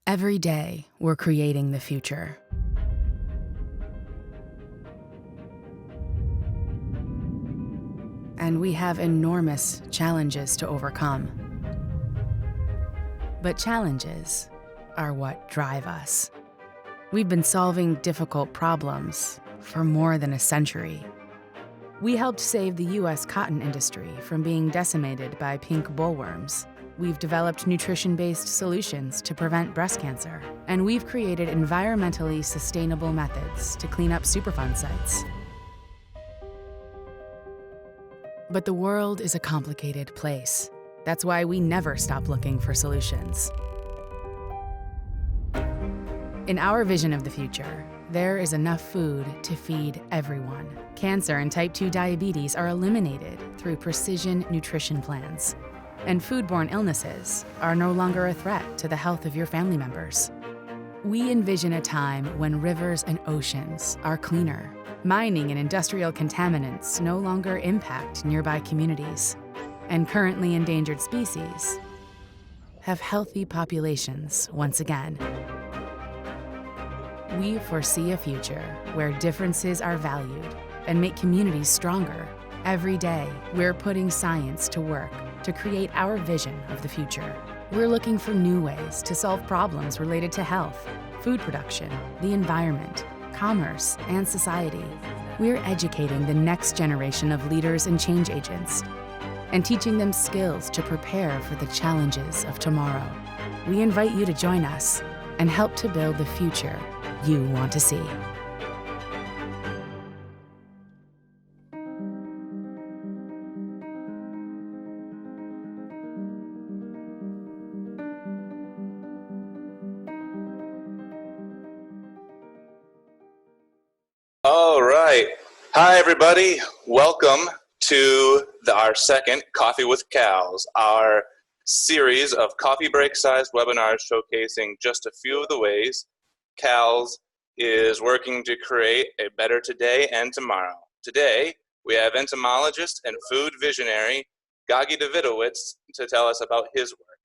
Every day, we're creating the future. And we have enormous challenges to overcome. But challenges are what drive us. We've been solving difficult problems for more than a century. We helped save the US cotton industry from being decimated by pink bollworms. We've developed nutrition-based solutions to prevent breast cancer. And we've created environmentally sustainable methods to clean up Superfund sites. But the world is a complicated place. That's why we never stop looking for solutions. In our vision of the future, there is enough food to feed everyone. Cancer and type 2 diabetes are eliminated through precision nutrition plans. And foodborne illnesses are no longer a threat to the health of your family members. We envision a time when rivers and oceans are cleaner. Mining and industrial contaminants no longer impact nearby communities. And currently endangered species have healthy populations once again. We foresee a future where differences are valued and make communities stronger. Every day, we're putting science to work to create our vision of the future. We're looking for new ways to solve problems related to health, food production, the environment, commerce, and society. We're educating the next generation of leaders and change agents and teaching them skills to prepare for the challenges of tomorrow. We invite you to join us and help to build the future you want to see. All right. Hi, everybody. Welcome to our second Coffee with Cows, our series of coffee break-sized webinars showcasing just a few of the ways CALS is working to create a better today and tomorrow. Today, we have entomologist and food visionary Goggy Davidowitz to tell us about his work.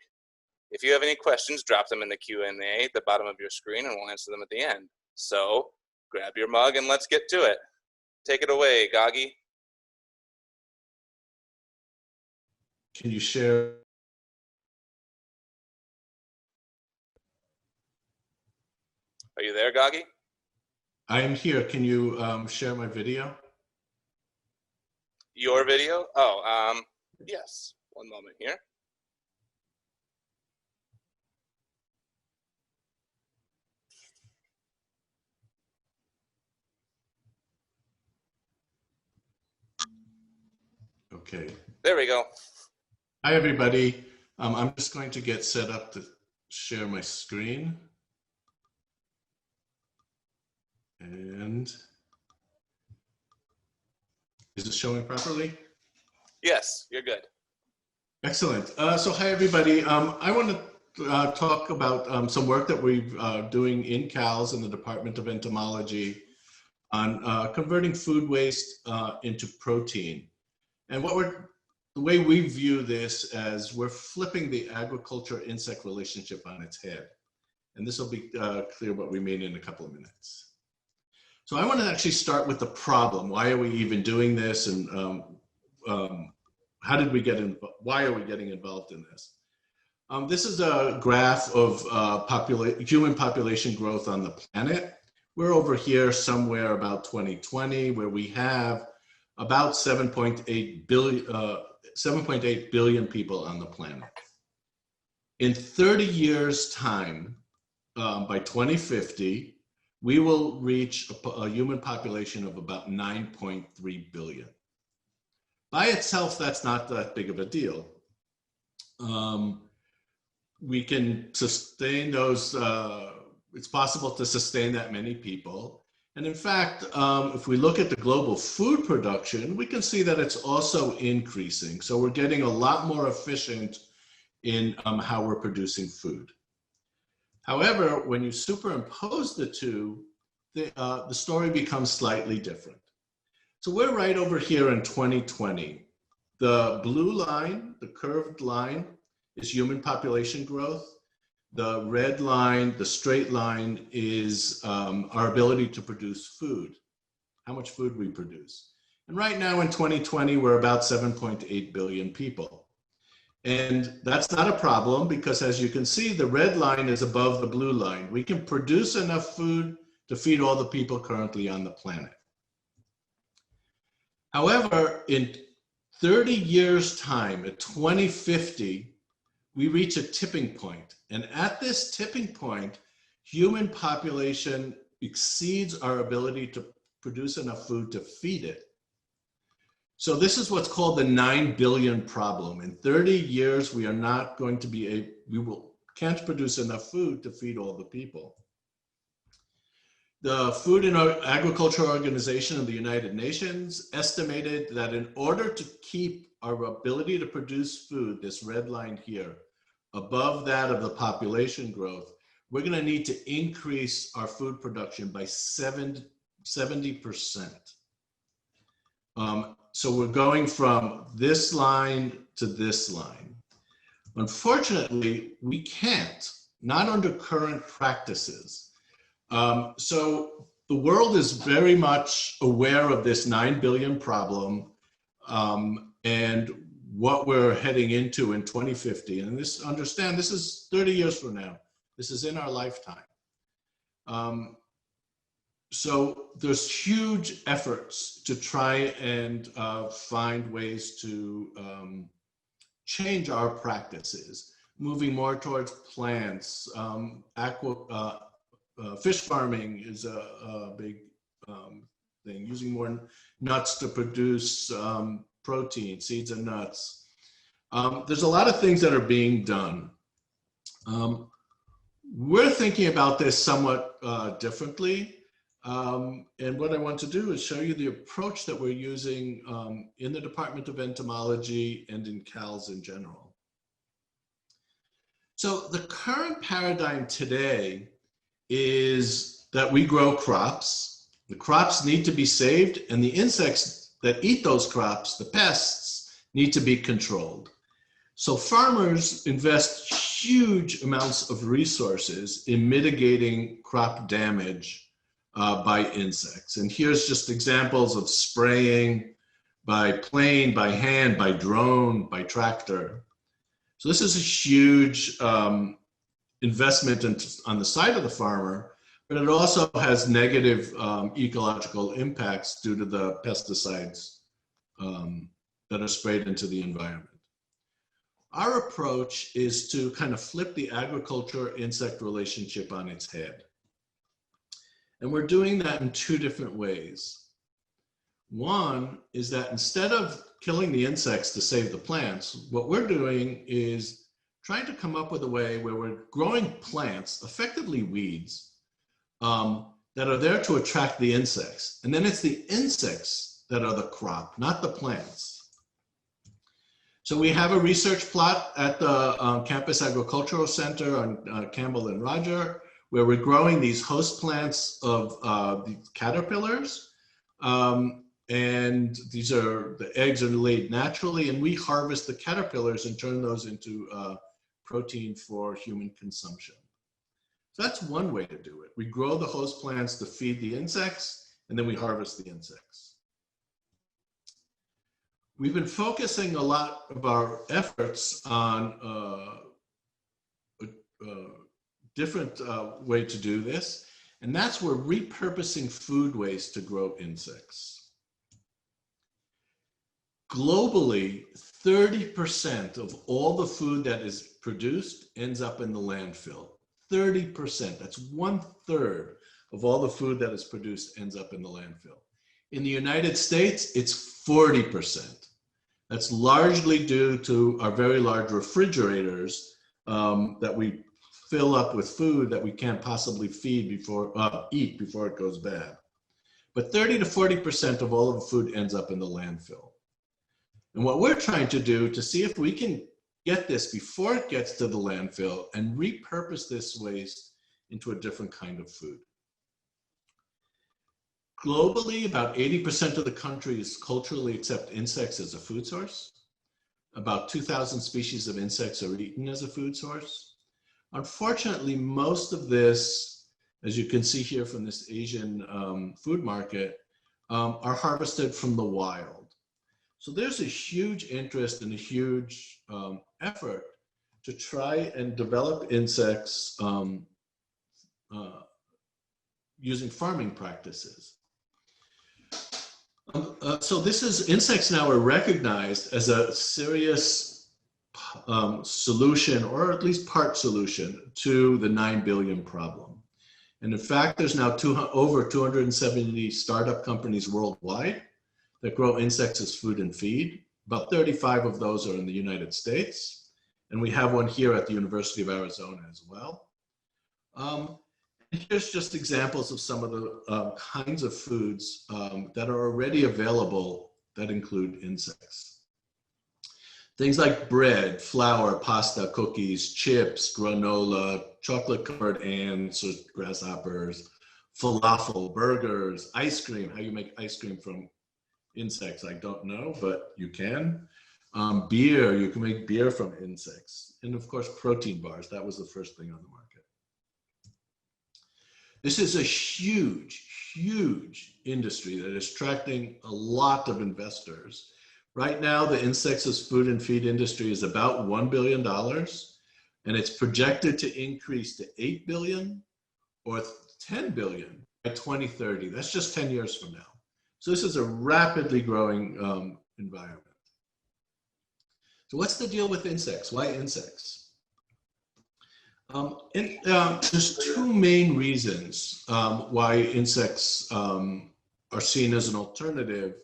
If you have any questions, drop them in the Q&A at the bottom of your screen and we'll answer them at the end. So, grab your mug and let's get to it. Take it away, Goggy. Can you share? Are you there, Goggy? I am here. Can you share my video? Your video? Oh, yes. One moment here. Okay. There we go. Hi, everybody. I'm just going to get set up to share my screen. And is it showing properly? Yes, you're good. Excellent. So hi, everybody. I want to talk about some work that we're doing in CALS in the Department of Entomology on converting food waste into protein. And the way we view this as we're flipping the agriculture-insect relationship on its head. And this will be clear what we mean in a couple of minutes. So I want to actually start with the problem. Why are we even doing this? And how did we get involved? Why are we getting involved in this? This is a graph of human population growth on the planet. We're over here somewhere about 2020, where we have about 7.8 billion people on the planet. In 30 years' time, by 2050, we will reach a human population of about 9.3 billion. By itself, that's not that big of a deal. We can sustain those, it's possible to sustain that many people. And in fact, if we look at the global food production, we can see that it's also increasing. So we're getting a lot more efficient in how we're producing food. However, when you superimpose the two, the story becomes slightly different. So we're right over here in 2020. The blue line, the curved line, is human population growth. The red line, the straight line, is our ability to produce food, how much food we produce. And right now in 2020, we're about 7.8 billion people. And that's not a problem because, as you can see, the red line is above the blue line. We can produce enough food to feed all the people currently on the planet. However, in 30 years' time, at 2050, we reach a tipping point. And at this tipping point, human population exceeds our ability to produce enough food to feed it. So this is what's called the 9 billion problem. In 30 years, we are not going to be can't produce enough food to feed all the people. The Food and Agriculture Organization of the United Nations estimated that in order to keep our ability to produce food, this red line here, above that of the population growth, we're going to need to increase our food production by 70%. So we're going from this line to this line. Unfortunately, we can't, not under current practices. So the world is very much aware of this 9 billion problem and what we're heading into in 2050. And understand, this is 30 years from now. This is in our lifetime. So there's huge efforts to try and find ways to change our practices, moving more towards plants. Fish farming is a big thing, using more nuts to produce protein, seeds and nuts. There's a lot of things that are being done. We're thinking about this somewhat differently. And what I want to do is show you the approach that we're using in the Department of Entomology and in CALS in general. So the current paradigm today is that we grow crops. The crops need to be saved, and the insects that eat those crops, the pests, need to be controlled. So farmers invest huge amounts of resources in mitigating crop damage by insects. And here's just examples of spraying by plane, by hand, by drone, by tractor. So this is a huge investment on the side of the farmer, but it also has negative ecological impacts due to the pesticides that are sprayed into the environment. Our approach is to kind of flip the agriculture-insect relationship on its head. And we're doing that in two different ways. One is that instead of killing the insects to save the plants, what we're doing is trying to come up with a way where we're growing plants, effectively weeds, that are there to attract the insects. And then it's the insects that are the crop, not the plants. So we have a research plot at the Campus Agricultural Center on Campbell and Roger, where we're growing these host plants of the caterpillars. And the eggs are laid naturally, and we harvest the caterpillars and turn those into protein for human consumption. So that's one way to do it. We grow the host plants to feed the insects, and then we harvest the insects. We've been focusing a lot of our efforts on a different way to do this, and that's we're repurposing food waste to grow insects. Globally, 30% of all the food that is produced ends up in the landfill. 30%, that's 1/3 of all the food that is produced ends up in the landfill. In the United States, it's 40%. That's largely due to our very large refrigerators that we fill up with food that we can't possibly eat before it goes bad. But 30 to 40% of all of the food ends up in the landfill. And what we're trying to do to see if we can get this before it gets to the landfill and repurpose this waste into a different kind of food. Globally, about 80% of the countries culturally accept insects as a food source. About 2,000 species of insects are eaten as a food source. Unfortunately, most of this, as you can see here from this Asian food market, are harvested from the wild. So there's a huge interest and a huge effort to try and develop insects using farming practices. So insects now are recognized as a serious solution, or at least part solution, to the 9 billion problem. And in fact, there's now over 270 startup companies worldwide that grow insects as food and feed. About 35 of those are in the United States. And we have one here at the University of Arizona as well. Here's just examples of some of the kinds of foods that are already available that include insects. Things like bread, flour, pasta, cookies, chips, granola, chocolate-covered ants or grasshoppers, falafel, burgers, ice cream. How you make ice cream from insects, I don't know, but you can. Beer, you can make beer from insects. And of course, protein bars. That was the first thing on the market. This is a huge, huge industry that is attracting a lot of investors. Right now, the insects as food and feed industry is about $1 billion, and it's projected to increase to 8 billion or 10 billion by 2030. That's just 10 years from now. So this is a rapidly growing environment. So what's the deal with insects? Why insects? There's two main reasons why insects are seen as an alternative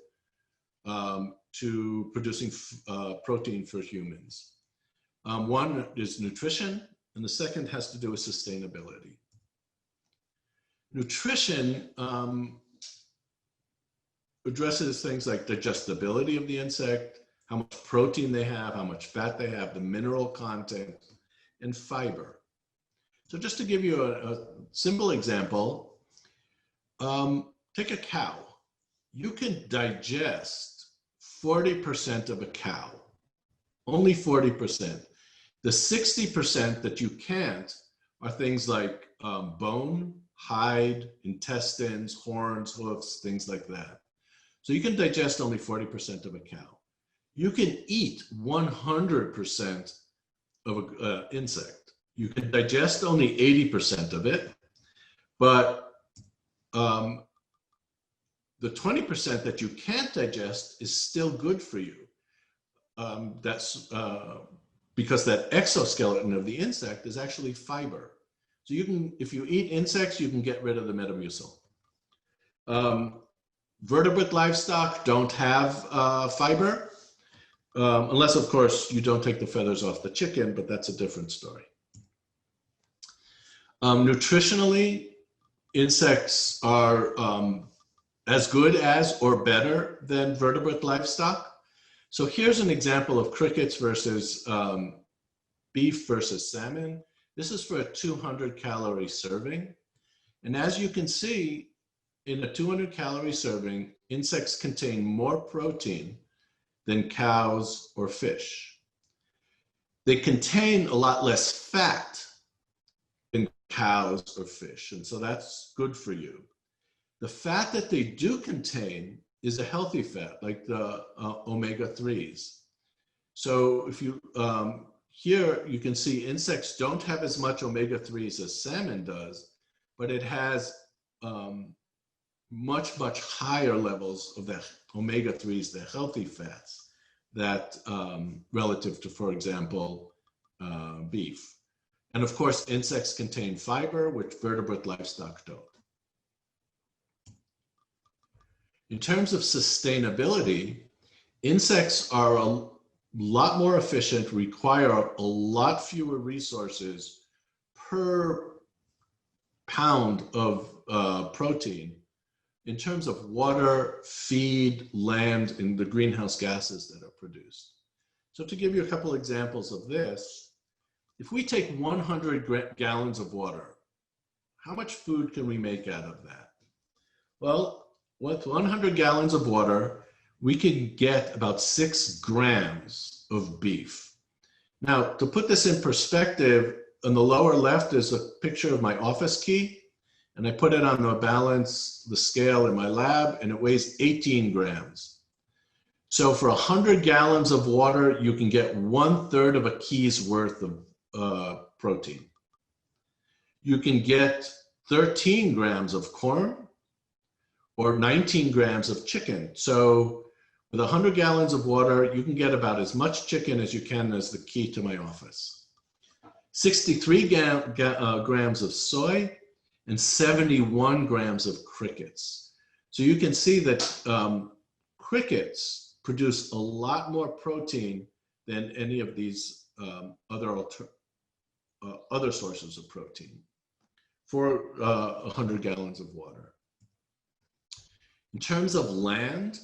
to producing protein for humans. One is nutrition, and the second has to do with sustainability. Nutrition addresses things like digestibility of the insect, how much protein they have, how much fat they have, the mineral content, and fiber. So just to give you a simple example, take a cow. You can digest 40% of a cow, only 40%. The 60% that you can't are things like bone, hide, intestines, horns, hoofs, things like that. So you can digest only 40% of a cow. You can eat 100% of an insect. You can digest only 80% of it, but the 20% that you can't digest is still good for you. That's because that exoskeleton of the insect is actually fiber. So you can, if you eat insects, you can get rid of the metamucil. Vertebrate livestock don't have fiber, unless of course you don't take the feathers off the chicken, but that's a different story. Nutritionally, insects are as good as or better than vertebrate livestock. So here's an example of crickets versus beef versus salmon. This is for a 200-calorie serving. And as you can see, in a 200-calorie serving, insects contain more protein than cows or fish. They contain a lot less fat than cows or fish, and so that's good for you. The fat that they do contain is a healthy fat, like the omega-3s. So if you, here you can see insects don't have as much omega-3s as salmon does, but it has much, much higher levels of the omega-3s, the healthy fats, that relative to, for example, beef. And of course, insects contain fiber, which vertebrate livestock don't. In terms of sustainability, insects are a lot more efficient, require a lot fewer resources per pound of protein in terms of water, feed, land, and the greenhouse gases that are produced. So to give you a couple examples of this, if we take 100 gallons of water, how much food can we make out of that? Well, with 100 gallons of water, we can get about 6 grams of beef. Now, to put this in perspective, on the lower left is a picture of my office key, and I put it on the scale in my lab, and it weighs 18 grams. So for 100 gallons of water, you can get 1/3 of a key's worth of protein. You can get 13 grams of corn or 19 grams of chicken. So with 100 gallons of water, you can get about as much chicken as you can as the key to my office. 63 grams of soy and 71 grams of crickets. So you can see that crickets produce a lot more protein than any of these other sources of protein for 100 gallons of water. In terms of land,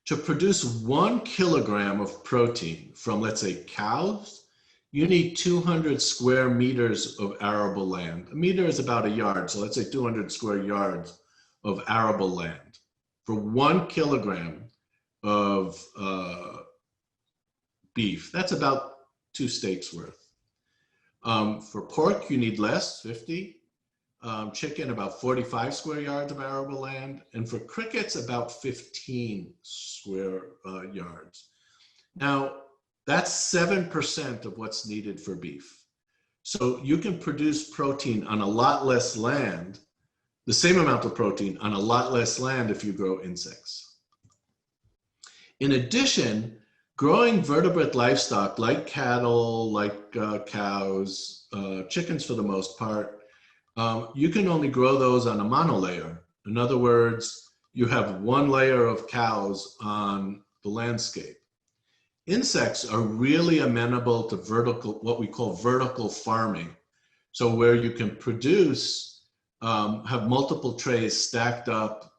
to produce 1 kilogram of protein from, let's say, cows, you need 200 square meters of arable land. A meter is about a yard, so let's say 200 square yards of arable land for 1 kilogram of beef. That's about 2 steaks worth. For pork, you need less, 50. Chicken, about 45 square yards of arable land. And for crickets, about 15 square yards. Now, that's 7% of what's needed for beef. So you can produce protein on a lot less land, the same amount of protein on a lot less land if you grow insects. In addition, growing vertebrate livestock like cattle, like cows, chickens for the most part, you can only grow those on a monolayer. In other words, you have one layer of cows on the landscape. Insects are really amenable to what we call vertical farming. So where you can produce, have multiple trays stacked up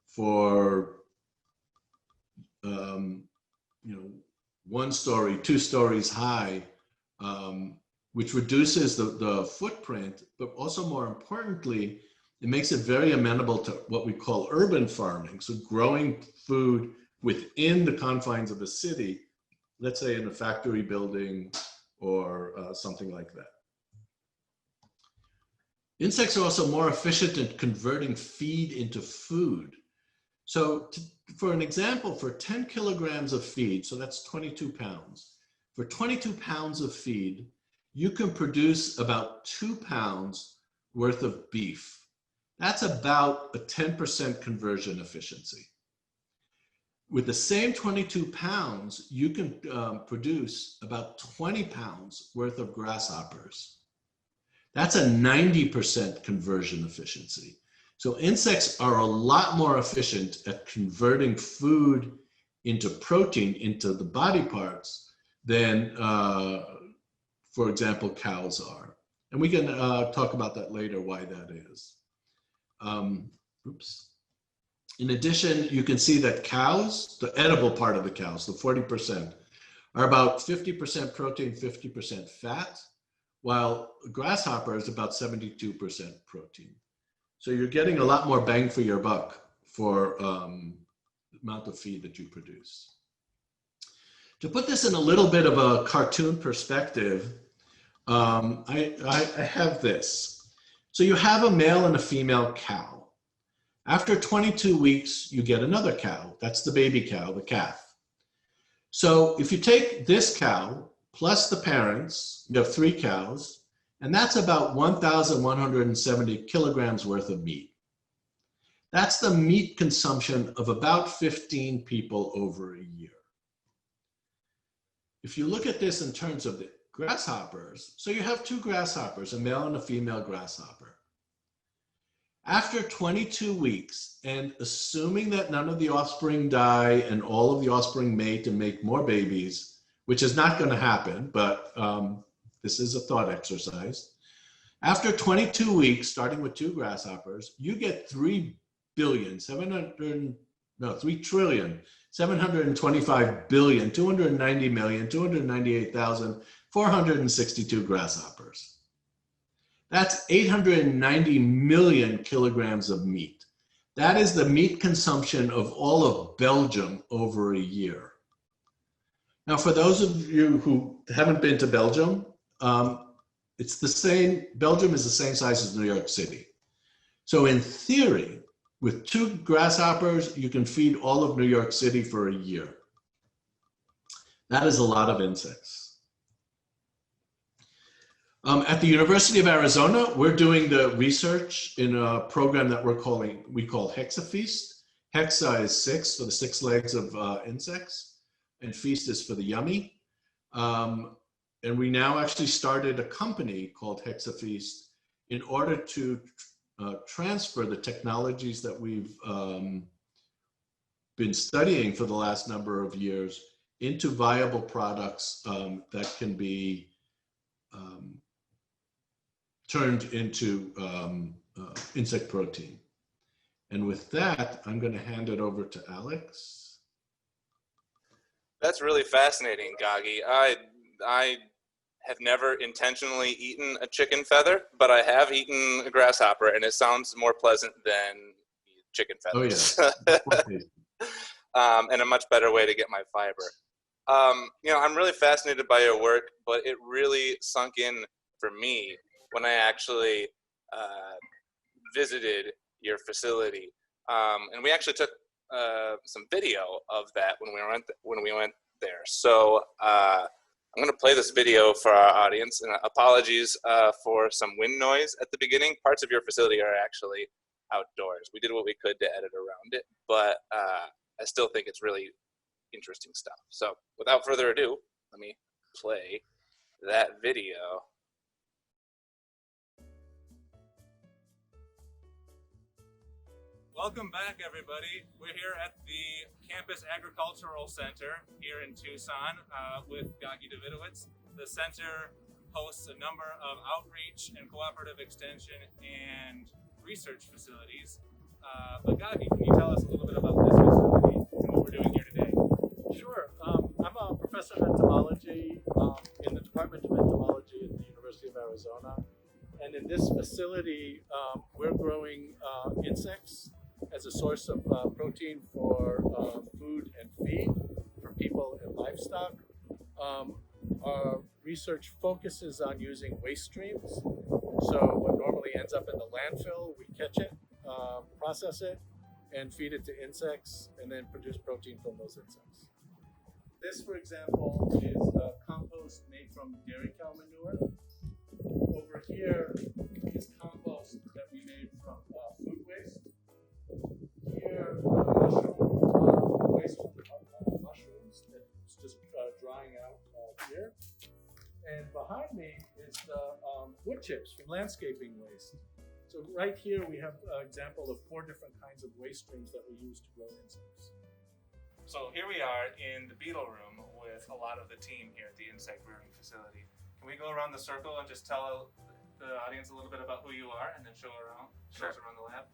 for, 1 story, 2 stories high, which reduces the footprint, but also more importantly, it makes it very amenable to what we call urban farming. So growing food within the confines of a city, let's say in a factory building or something like that. Insects are also more efficient in converting feed into food. So for an example, for 10 kilograms of feed, so that's 22 pounds. For 22 pounds of feed, you can produce about 2 pounds worth of beef. That's about a 10% conversion efficiency. With the same 22 pounds, you can produce about 20 pounds worth of grasshoppers. That's a 90% conversion efficiency. So insects are a lot more efficient at converting food into protein, into the body parts, than, for example, cows are. And we can talk about that later, why that is. In addition, you can see that cows, the edible part of the cows, the 40%, are about 50% protein, 50% fat, while grasshopper is about 72% protein. So you're getting a lot more bang for your buck for the amount of feed that you produce. To put this in a little bit of a cartoon perspective, I have this. So you have a male and a female cow. After 22 weeks, you get another cow. That's the baby cow, the calf. So if you take this cow plus the parents, you have 3 cows, and that's about 1,170 kilograms worth of meat. That's the meat consumption of about 15 people over a year. If you look at this in terms of the grasshoppers, so you have 2 grasshoppers, a male and a female grasshopper. After 22 weeks, and assuming that none of the offspring die and all of the offspring mate and make more babies, which is not going to happen, but this is a thought exercise. After 22 weeks, starting with 2 grasshoppers, you get 3,725,290,298,462 grasshoppers. That's 890 million kilograms of meat. That is the meat consumption of all of Belgium over a year. Now, for those of you who haven't been to Belgium, It's the same, Belgium is the same size as New York City. So in theory, with 2 grasshoppers, you can feed all of New York City for a year. That is a lot of insects. At the University of Arizona, we're doing the research in a program that we call Hexafeast. Hexa is 6 for the 6 legs of insects, and feast is for the yummy. And we now actually started a company called Hexafeast in order to transfer the technologies that we've been studying for the last number of years into viable products that can be turned into insect protein. And with that, I'm going to hand it over to Alex. That's really fascinating, Goggy. I have never intentionally eaten a chicken feather, but I have eaten a grasshopper, and it sounds more pleasant than chicken feathers. Oh, yeah. And a much better way to get my fiber. I'm really fascinated by your work, but it really sunk in for me when I actually visited your facility. And we actually took some video of that when we went there. So I'm going to play this video for our audience, and apologies for some wind noise at the beginning. Parts of your facility are actually outdoors. We did what we could to edit around it, but I still think it's really interesting stuff. So without further ado, let me play that video. Welcome back, everybody. We're here at the Campus Agricultural Center here in Tucson with Goggy Davidowitz. The center hosts a number of outreach and cooperative extension and research facilities. But Goggy, can you tell us a little bit about this facility and what we're doing here today? Sure. I'm a professor of entomology in the Department of Entomology at the University of Arizona. And in this facility, we're growing insects as a source of protein for food and feed for people and livestock. Our research focuses on using waste streams. So what normally ends up in the landfill, we catch it, process it, and feed it to insects, and then produce protein from those insects. This, for example, is compost made from dairy cow manure. Over here is compost that we made from food waste. Here, waste from mushrooms that's just drying out here. And behind me is the wood chips from landscaping waste. So right here we have an example of 4 different kinds of waste streams that we use to grow insects. So here we are in the beetle room with a lot of the team here at the insect rearing facility. Can we go around the circle and just tell the audience a little bit about who you are and then show us around the lab?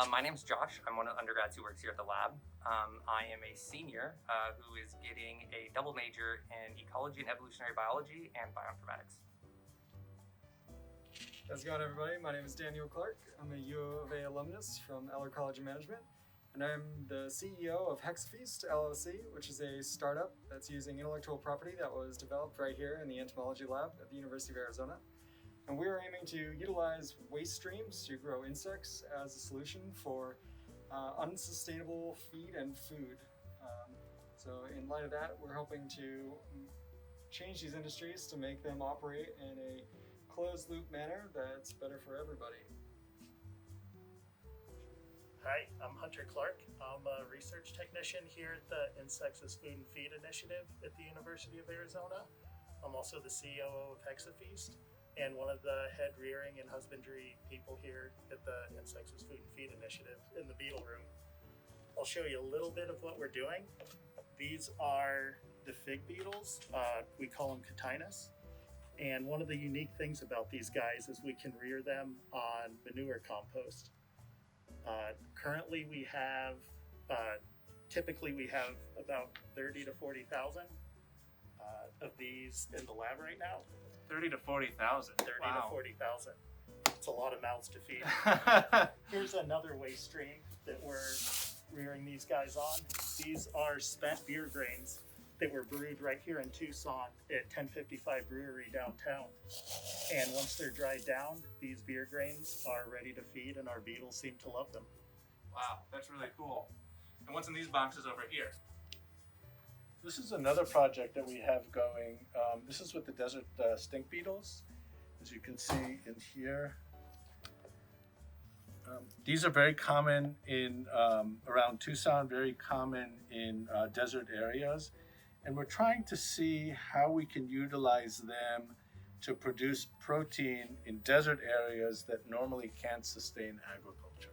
My name's Josh. I'm one of the undergrads who works here at the lab. I am a senior who is getting a double major in ecology and evolutionary biology and bioinformatics. How's it going, everybody? My name is Daniel Clark. I'm a U of A alumnus from Eller College of Management, and I'm the CEO of Hexafeast LLC, which is a startup that's using intellectual property that was developed right here in the entomology lab at the University of Arizona. And we're aiming to utilize waste streams to grow insects as a solution for unsustainable feed and food. So in light of that, we're hoping to change these industries to make them operate in a closed loop manner that's better for everybody. Hi, I'm Hunter Clark. I'm a research technician here at the Insects as Food and Feed Initiative at the University of Arizona. I'm also the COO of Hexafeast and one of the head rearing and husbandry people here at the Insects as Food and Feed Initiative in the beetle room. I'll show you a little bit of what we're doing. These are the fig beetles. We call them Cotinus. And one of the unique things about these guys is we can rear them on manure compost. Currently we have, typically we have about 30 to 40,000 of these in the lab right now. 30 to 40,000. 30 to 40,000. It's a lot of mouths to feed. Here's another waste stream that we're rearing these guys on. These are spent beer grains that were brewed right here in Tucson at 1055 Brewery downtown. And once they're dried down, these beer grains are ready to feed, and our beetles seem to love them. Wow, that's really cool. And what's in these boxes over here? This is another project that we have going. This is with the desert stink beetles. As you can see in here, these are very common in around Tucson, very common in desert areas. And we're trying to see how we can utilize them to produce protein in desert areas that normally can't sustain agriculture.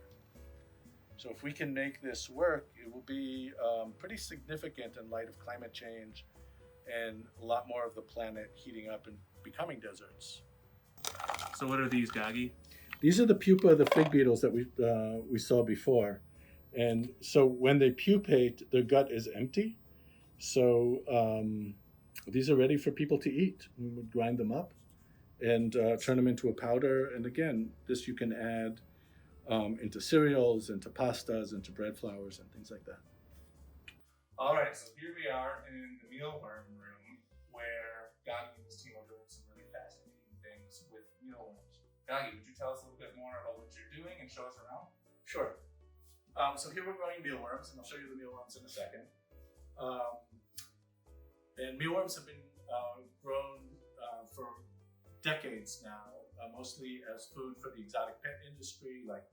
So if we can make this work, it will be pretty significant in light of climate change and a lot more of the planet heating up and becoming deserts. So what are these, Goggy? These are the pupa of the fig beetles that we saw before. And so when they pupate, their gut is empty. So these are ready for people to eat. We would grind them up and turn them into a powder. And again, this you can add into cereals, into pastas, into bread flours, and things like that. All right, so here we are in the mealworm room where Goggy and his team are doing some really fascinating things with mealworms. Goggy, would you tell us a little bit more about what you're doing and show us around? Sure. So here we're growing mealworms, and I'll show you the mealworms in a second. And mealworms have been grown for decades now, mostly as food for the exotic pet industry, like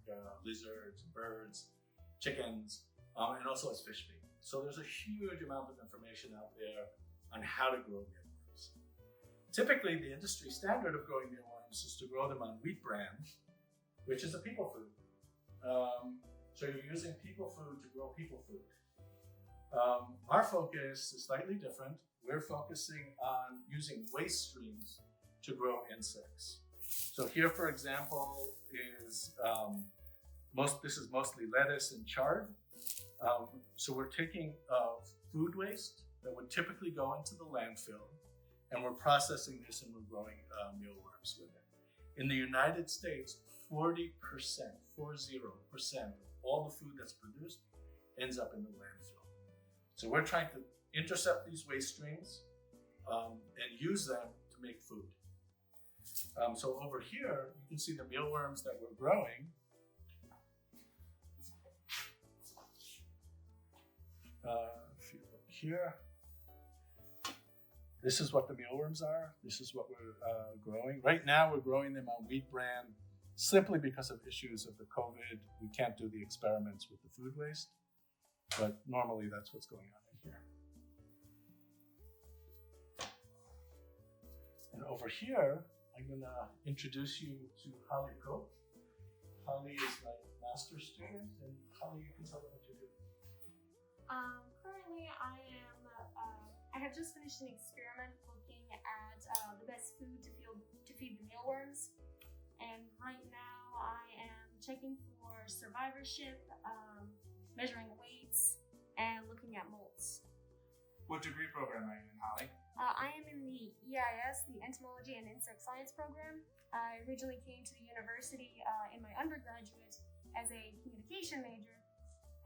lizards, birds, chickens, and also as fish bait. So there's a huge amount of information out there on how to grow mealworms. Typically, the industry standard of growing mealworms is to grow them on wheat bran, which is a people food. So you're using people food to grow people food. Our focus is slightly different. We're focusing on using waste streams to grow insects. So here, for example, is this is mostly lettuce and chard. So we're taking food waste that would typically go into the landfill, and we're processing this and we're growing mealworms with it. In the United States, 40% of all the food that's produced ends up in the landfill. So we're trying to intercept these waste streams and use them to make food. So over here, you can see the mealworms that we're growing. If you look here, this is what the mealworms are. This is what we're growing. Right now, we're growing them on wheat bran simply because of issues of the COVID. We can't do the experiments with the food waste, but normally that's what's going on in here. And over here, I'm going to introduce you to Holly Cope. Holly is my master's student, and Holly, you can tell them what you do. Currently, I have just finished an experiment looking at the best food to feed the mealworms, and right now I am checking for survivorship, measuring weights, and looking at molts. What degree program are you in, Holly? I am in the EIS, the Entomology and Insect Science program. I originally came to the university in my undergraduate as a communication major,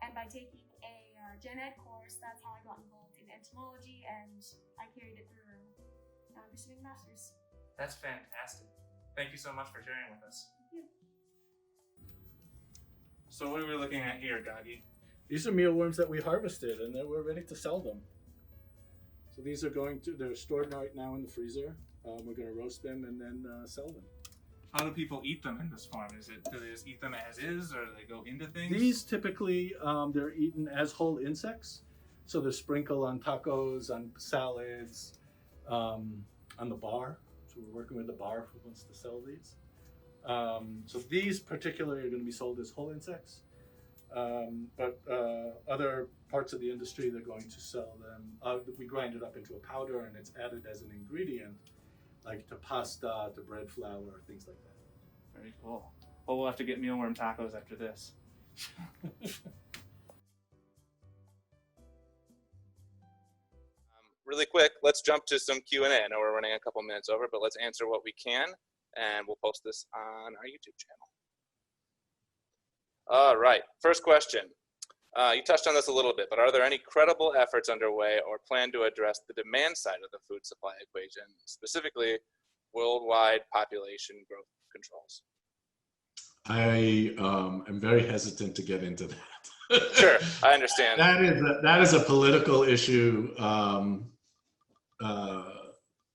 and by taking a gen ed course, that's how I got involved in entomology, and I carried it through. Now I'm pursuing a master's. That's fantastic. Thank you so much for sharing with us. Thank you. So what are we looking at here, Goggy? These are mealworms that we harvested, and then we're ready to sell them. So these are they're stored right now in the freezer. We're going to roast them and then sell them. How do people eat them in this form? Do they just eat them as is, or do they go into things? These typically, they're eaten as whole insects. So they're sprinkled on tacos, on salads, on the bar. So we're working with the bar who wants to sell these. So these particularly are going to be sold as whole insects. But other parts of the industry, they're going to sell them. We grind it up into a powder, and it's added as an ingredient, like to pasta, to bread flour, things like that. Very cool. Well, we'll have to get mealworm tacos after this. Really quick, let's jump to some Q&A. I know we're running a couple minutes over, but let's answer what we can, and we'll post this on our YouTube channel. All right, first question. You touched on this a little bit, but are there any credible efforts underway or plan to address the demand side of the food supply equation, specifically worldwide population growth controls? I am very hesitant to get into that. Sure, I understand. That is a political issue.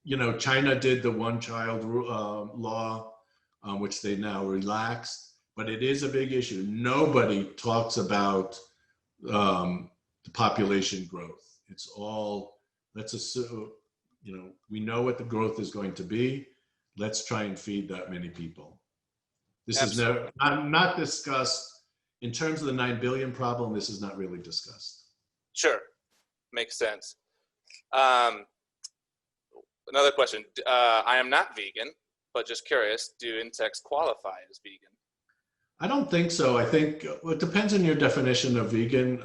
You know, China did the one-child law, which they now relaxed, but it is a big issue. Nobody talks about the population growth. It's all, let's assume, you know, we know what the growth is going to be. Let's try and feed that many people. This Absolutely. is not discussed in terms of the 9 billion problem. This is not really discussed. Sure, makes sense. Another question. I am not vegan, but just curious, do insects qualify as vegan? I don't think so. I think well, it depends on your definition of vegan.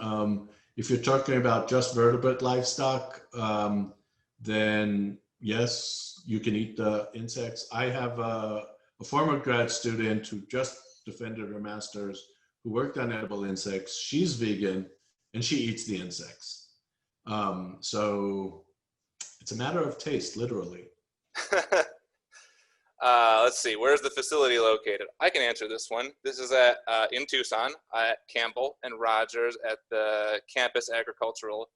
If you're talking about just vertebrate livestock, then yes, you can eat the insects. I have a former grad student who just defended her master's who worked on edible insects. She's vegan and she eats the insects. So it's a matter of taste, literally. Let's see, where's the facility located? I can answer this one. This is in Tucson at Campbell and Rogers at the Campus Agricultural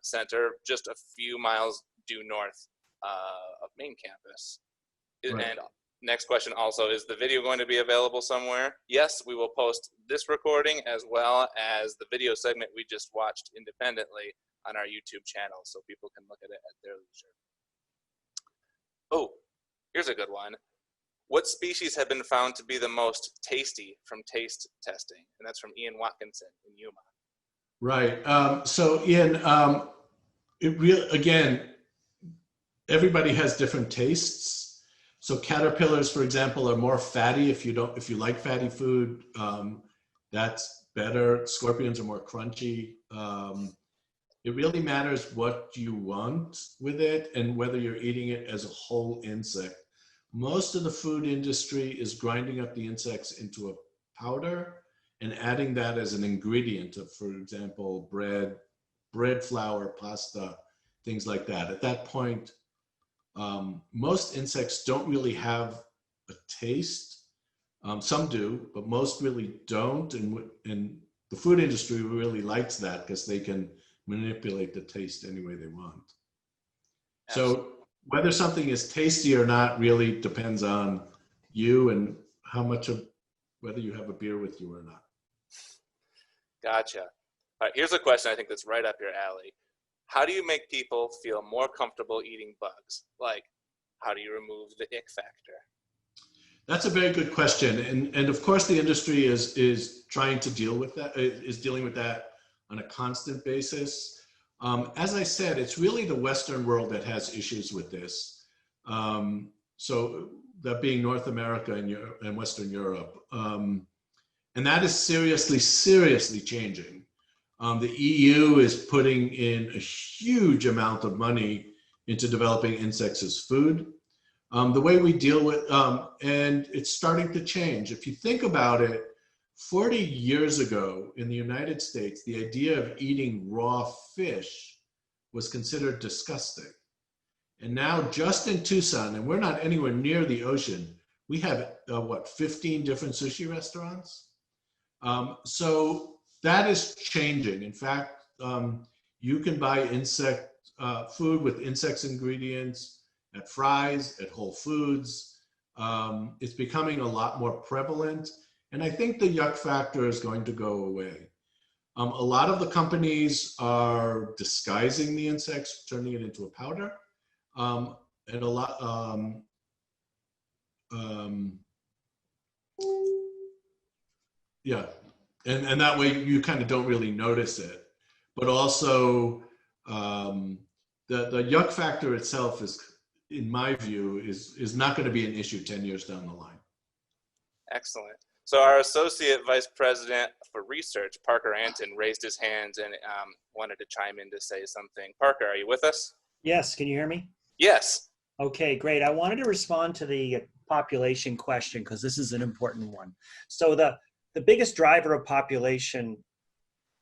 Center, just a few miles due north of main campus. Right. And next question also, is the video going to be available somewhere? Yes, we will post this recording as well as the video segment we just watched independently on our YouTube channel so people can look at it at their leisure. Oh, here's a good one. What species have been found to be the most tasty from taste testing? And that's from Ian Watkinson in Yuma. Right. So Ian, again, everybody has different tastes. So caterpillars, for example, are more fatty. If you like fatty food, that's better. Scorpions are more crunchy. It really matters what you want with it and whether you're eating it as a whole insect. Most of the food industry is grinding up the insects into a powder and adding that as an ingredient of, for example, bread flour, pasta, things like that. At that point, most insects don't really have a taste. Some do, but most really don't. And the food industry really likes that because they can manipulate the taste any way they want. Absolutely. So whether something is tasty or not really depends on you and how much of whether you have a beer with you or not. Gotcha. All right, here's a question I think that's right up your alley. How do you make people feel more comfortable eating bugs? Like, how do you remove the ick factor? That's a very good question. And of course the industry is trying to deal with that, is dealing with that on a constant basis. As I said, it's really the Western world that has issues with this. So that being North America and Western Europe. And that is seriously changing. The EU is putting in a huge amount of money into developing insects as food. The way we deal with, and it's starting to change. If you think about it, 40 years ago in the United States, the idea of eating raw fish was considered disgusting. And now just in Tucson, and we're not anywhere near the ocean, we have, 15 different sushi restaurants? So that is changing. In fact, you can buy insect food with insects ingredients at Fry's, at Whole Foods. It's becoming a lot more prevalent. And I think the yuck factor is going to go away. A lot of the companies are disguising the insects, turning it into a powder. And a lot, yeah. And that way you kind of don't really notice it. But also the yuck factor itself is, in my view, is not going to be an issue 10 years down the line. Excellent. So our Associate Vice President for Research, Parker Anton, raised his hands and wanted to chime in to say something. Parker, are you with us? Yes, can you hear me? Yes. Okay, great. I wanted to respond to the population question because this is an important one. So the biggest driver of population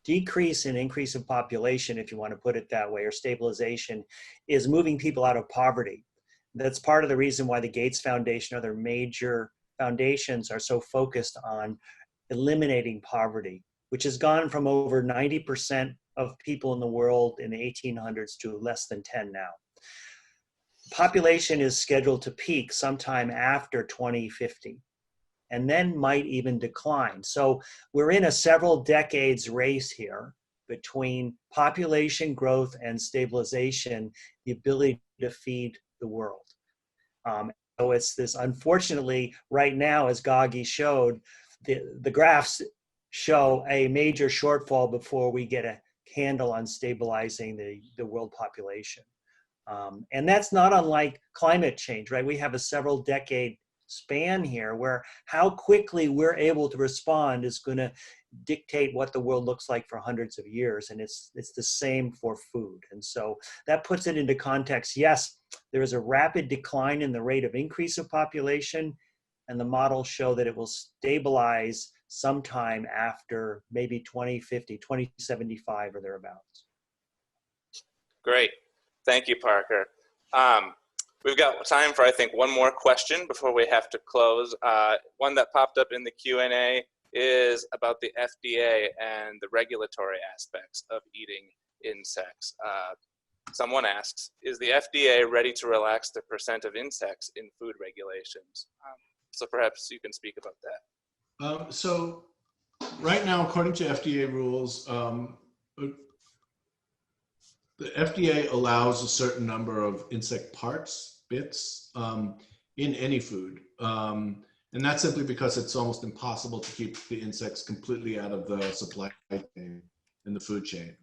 decrease and increase of population, if you want to put it that way, or stabilization, is moving people out of poverty. That's part of the reason why the Gates Foundation, other major foundations, are so focused on eliminating poverty, which has gone from over 90% of people in the world in the 1800s to less than 10 now. Population is scheduled to peak sometime after 2050, and then might even decline. So we're in a several decades race here between population growth and stabilization, the ability to feed the world. So it's this, unfortunately, right now, as Goggy showed, the graphs show a major shortfall before we get a handle on stabilizing the world population. And that's not unlike climate change, right? We have a several decade span here where how quickly we're able to respond is going to dictate what the world looks like for hundreds of years. And it's the same for food. And so that puts it into context. Yes, there is a rapid decline in the rate of increase of population, and the models show that it will stabilize sometime after maybe 2050, 2075 or thereabouts. Great. Thank you, Parker. We've got time for, I think, one more question before we have to close. One that popped up in the Q&A is about the FDA and the regulatory aspects of eating insects. Someone asks, is the FDA ready to relax the percent of insects in food regulations? So perhaps you can speak about that. So right now, according to FDA rules, the FDA allows a certain number of insect parts, bits, in any food. And that's simply because it's almost impossible to keep the insects completely out of the supply chain in the food chain.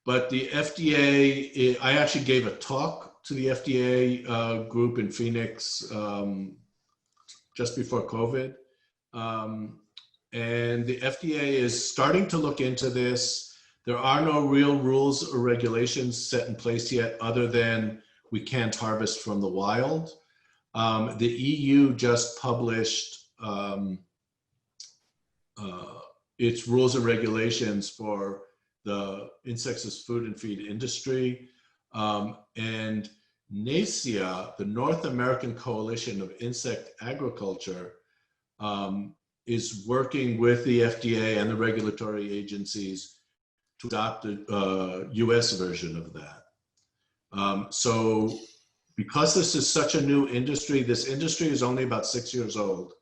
But the FDA, I actually gave a talk to the FDA group in Phoenix just before COVID. And the FDA is starting to look into this. There are no real rules or regulations set in place yet, other than we can't harvest from the wild. The EU just published its rules and regulations for the insects as food and feed industry. And NACIA, the North American Coalition of Insect Agriculture, is working with the FDA and the regulatory agencies to adopt a US version of that. So because this is such a new industry, this industry is only about 6 years old.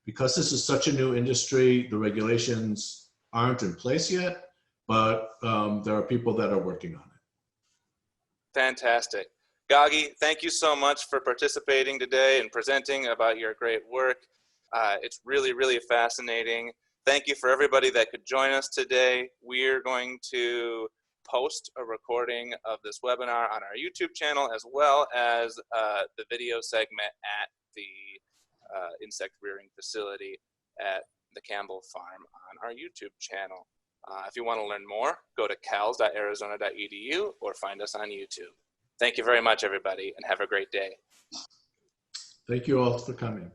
Because this is such a new industry, the regulations aren't in place yet, but there are people that are working on it. Fantastic. Goggy, thank you so much for participating today and presenting about your great work. It's really, really fascinating. Thank you for everybody that could join us today. We're going to post a recording of this webinar on our YouTube channel, as well as the video segment at the insect rearing facility at the Campbell Farm on our YouTube channel. If you want to learn more, go to cals.arizona.edu or find us on YouTube. Thank you very much, everybody, and have a great day. Thank you all for coming.